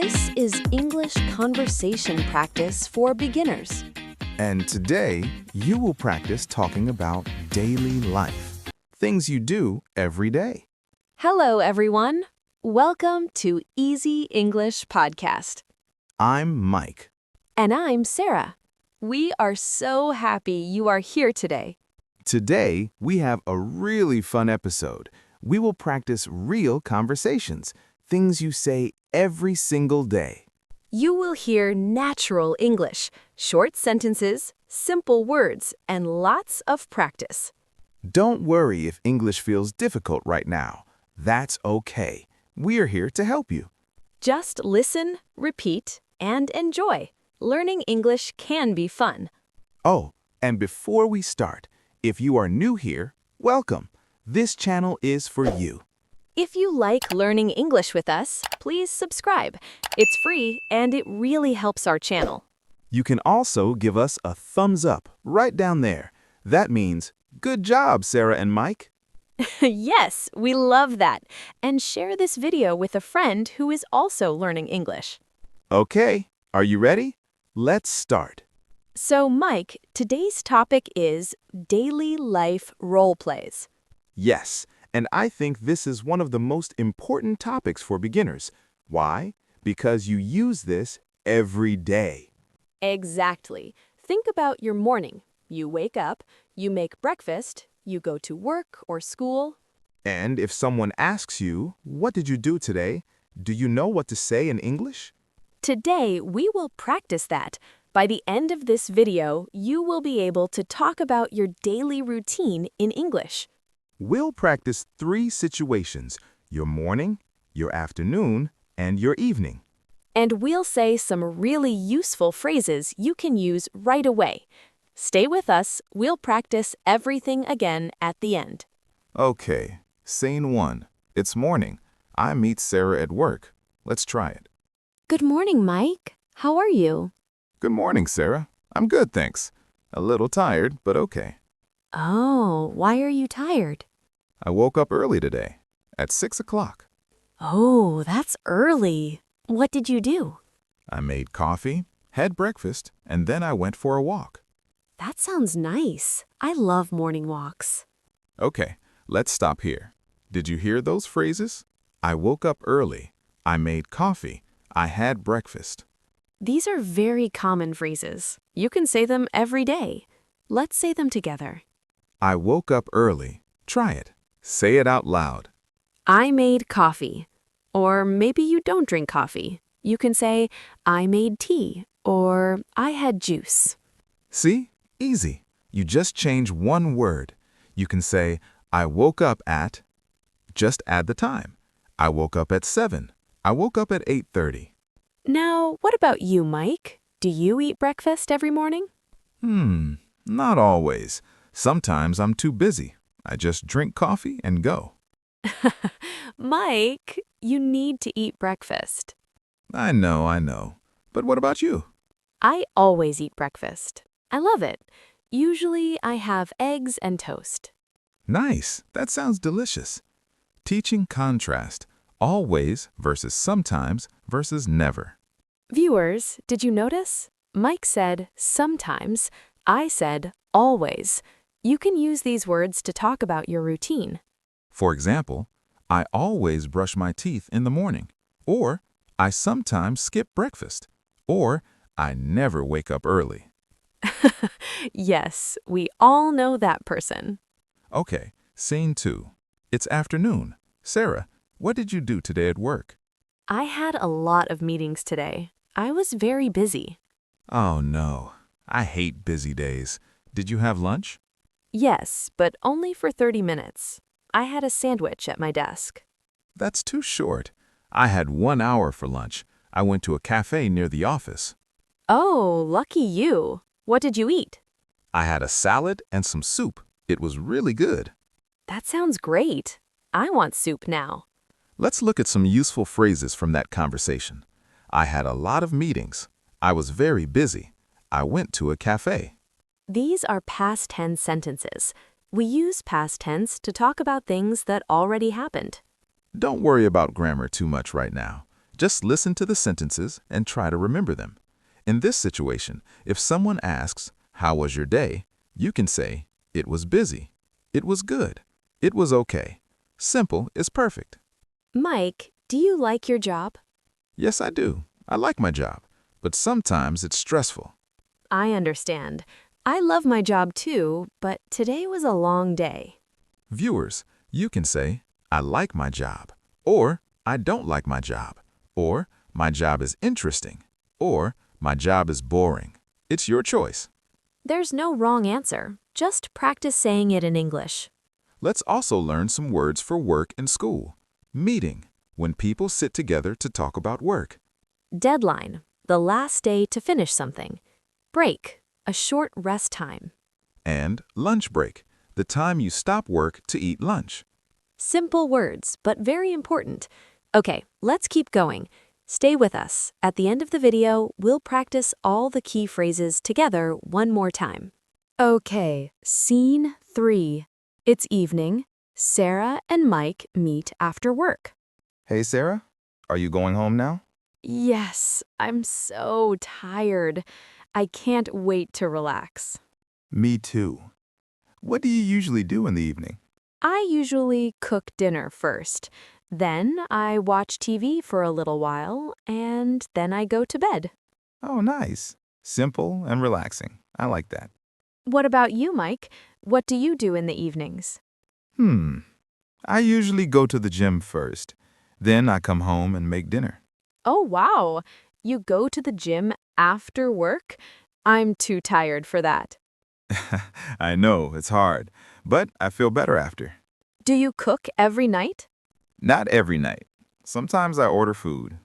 This is English conversation practice for beginners. And today, you will practice talking about daily life, things you do every day. Hello, everyone. Welcome to Easy English Podcast. I'm Mike. And I'm Sarah. We are so happy you are here today. Today, we have a really fun episode. We will practice real conversations, things you say every single day. You will hear natural English, short sentences, simple words, and lots of practice. Don't worry if English feels difficult right now. That's okay. We're here to help you. Just listen, repeat, and enjoy. Learning English can be fun. Oh, and before we start, if you are new here, welcome. This channel is for you. If you like learning English with us, please subscribe. It's free and it really helps our channel. You can also give us a thumbs up right down there. That means, good job, Sarah and Mike. Yes, we love that. And share this video with a friend who is also learning English. Okay, are you ready? Let's start. So, Mike, today's topic is daily life role plays. Yes, and I think this is one of the most important topics for beginners. Why? Because you use this every day. Exactly. Think about your morning. You wake up, you make breakfast, you go to work or school. And if someone asks you, what did you do today? Do you know what to say in English? Today, we will practice that. By the end of this video, you will be able to talk about your daily routine in English. We'll practice 3 situations, your morning, your afternoon, and your evening. And we'll say some really useful phrases you can use right away. Stay with us, we'll practice everything again at the end. Okay, scene 1. It's morning. I meet Sarah at work. Let's try it. Good morning, Mike. How are you? Good morning, Sarah. I'm good, thanks. A little tired, but okay. Oh, why are you tired? I woke up early today, at 6 o'clock. Oh, that's early. What did you do? I made coffee, had breakfast, and then I went for a walk. That sounds nice. I love morning walks. Okay, let's stop here. Did you hear those phrases? I woke up early. I made coffee. I had breakfast. These are very common phrases. You can say them every day. Let's say them together. I woke up early. Try it. Say it out loud. I made coffee. Or maybe you don't drink coffee. You can say, I made tea, or I had juice. See? Easy. You just change one word. You can say, I woke up at. Just add the time. I woke up at 7. I woke up at 8:30. Now, what about you, Mike? Do you eat breakfast every morning? Not always. Sometimes I'm too busy. I just drink coffee and go. Mike, you need to eat breakfast. I know. But what about you? I always eat breakfast. I love it. Usually, I have eggs and toast. Nice. That sounds delicious. Teaching contrast. Always versus sometimes versus never. Viewers, did you notice? Mike said sometimes. I said always. You can use these words to talk about your routine. For example, I always brush my teeth in the morning. Or, I sometimes skip breakfast. Or, I never wake up early. Yes, we all know that person. Okay, scene 2. It's afternoon. Sarah, what did you do today at work? I had a lot of meetings today. I was very busy. Oh no, I hate busy days. Did you have lunch? Yes, but only for 30 minutes. I had a sandwich at my desk. That's too short. I had 1 hour for lunch. I went to a cafe near the office. Oh, lucky you. What did you eat? I had a salad and some soup. It was really good. That sounds great. I want soup now. Let's look at some useful phrases from that conversation. I had a lot of meetings. I was very busy. I went to a cafe. These are past tense sentences. We use past tense to talk about things that already happened. Don't worry about grammar too much right now. Just listen to the sentences and try to remember them. In this situation, if someone asks, "How was your day?" you can say, "It was busy." "It was good." "It was okay." Simple is perfect. Mike, do you like your job? Yes, I do. I like my job, but sometimes it's stressful. I understand. I love my job too, but today was a long day. Viewers, you can say, "I like my job," or "I don't like my job," or "My job is interesting," or "My job is boring." It's your choice. There's no wrong answer. Just practice saying it in English. Let's also learn some words for work and school. Meeting, when people sit together to talk about work. Deadline, the last day to finish something. Break, a short rest time. And lunch break, the time you stop work to eat lunch. Simple words, but very important. Okay, let's keep going. Stay with us. At the end of the video, we'll practice all the key phrases together one more time. Okay, scene 3. It's evening. Sarah and Mike meet after work. Hey, Sarah, are you going home now? Yes, I'm so tired. I can't wait to relax. Me too. What do you usually do in the evening? I usually cook dinner first. Then I watch TV for a little while, and then I go to bed. Oh, nice. Simple and relaxing. I like that. What about you, Mike? What do you do in the evenings? I usually go to the gym first. Then I come home and make dinner. Oh, wow. You go to the gym after work? I'm too tired for that. I know, it's hard, but I feel better after. Do you cook every night? Not every night. Sometimes I order food,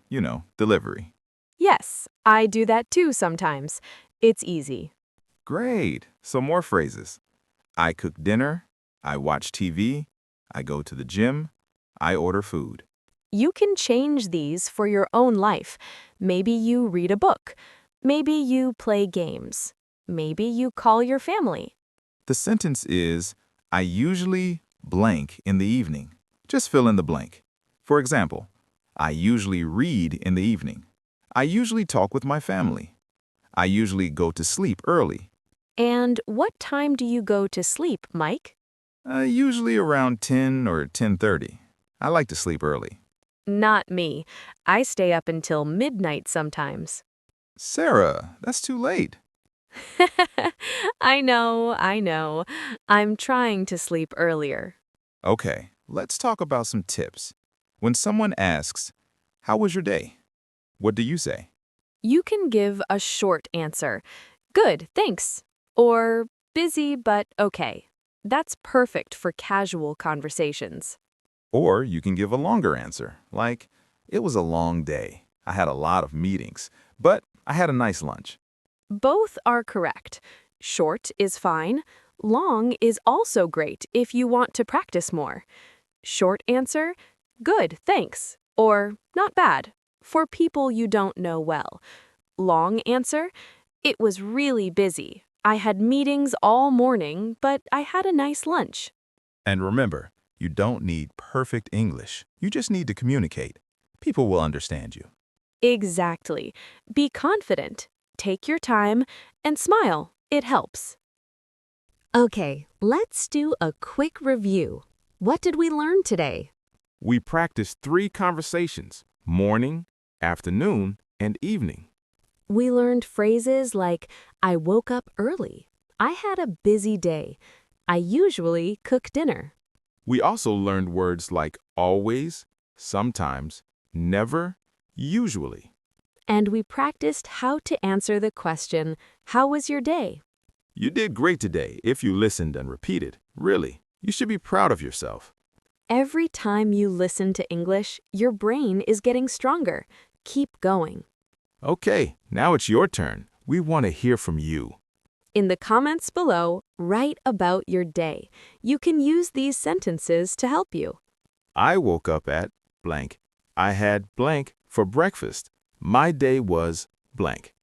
delivery. Yes, I do that too sometimes. It's easy. Great. So more phrases. I cook dinner. I watch TV. I go to the gym. I order food. You can change these for your own life. Maybe you read a book. Maybe you play games. Maybe you call your family. The sentence is, I usually blank in the evening. Just fill in the blank. For example, I usually read in the evening. I usually talk with my family. I usually go to sleep early. And what time do you go to sleep, Mike? Usually around 10 or 10:30. I like to sleep early. Not me. I stay up until midnight sometimes. Sarah, that's too late. I know. I'm trying to sleep earlier. Okay, let's talk about some tips. When someone asks, how was your day? What do you say? You can give a short answer. Good, thanks. Or busy but okay. That's perfect for casual conversations. Or you can give a longer answer, like, it was a long day. I had a lot of meetings, but I had a nice lunch. Both are correct. Short is fine. Long is also great if you want to practice more. Short answer, good, thanks, or not bad, for people you don't know well. Long answer, it was really busy. I had meetings all morning, but I had a nice lunch. And remember, you don't need perfect English. You just need to communicate. People will understand you. Exactly. Be confident. Take your time and smile. It helps. Okay, let's do a quick review. What did we learn today? We practiced 3 conversations, morning, afternoon, and evening. We learned phrases like, I woke up early. I had a busy day. I usually cook dinner. We also learned words like always, sometimes, never, usually. And we practiced how to answer the question, how was your day? You did great today if you listened and repeated. Really, you should be proud of yourself. Every time you listen to English, your brain is getting stronger. Keep going. Okay, now it's your turn. We want to hear from you. In the comments below, write about your day. You can use these sentences to help you. I woke up at blank. I had blank for breakfast. My day was blank.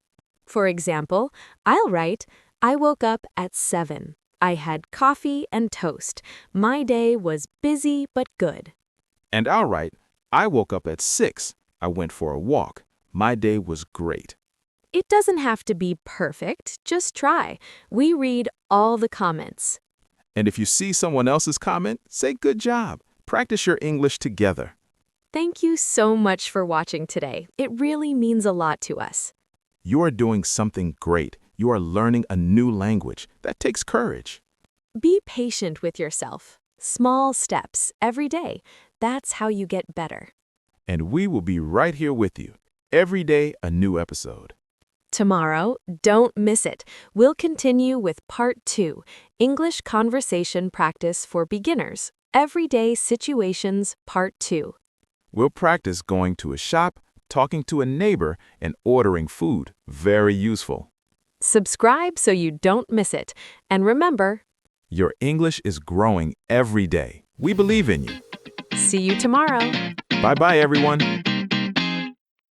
For example, I'll write, I woke up at 7. I had coffee and toast. My day was busy but good. And I'll write, I woke up at 6. I went for a walk. My day was great. It doesn't have to be perfect, just try. We read all the comments. And if you see someone else's comment, say good job. Practice your English together. Thank you so much for watching today. It really means a lot to us. You are doing something great. You are learning a new language. That takes courage. Be patient with yourself. Small steps every day. That's how you get better. And we will be right here with you. Every day, a new episode. Tomorrow, don't miss it. We'll continue with Part 2, English Conversation Practice for Beginners, Everyday Situations, Part 2. We'll practice going to a shop, talking to a neighbor, and ordering food. Very useful. Subscribe so you don't miss it. And remember, Your English is growing every day. We believe in you. see you tomorrow. Bye-bye, everyone.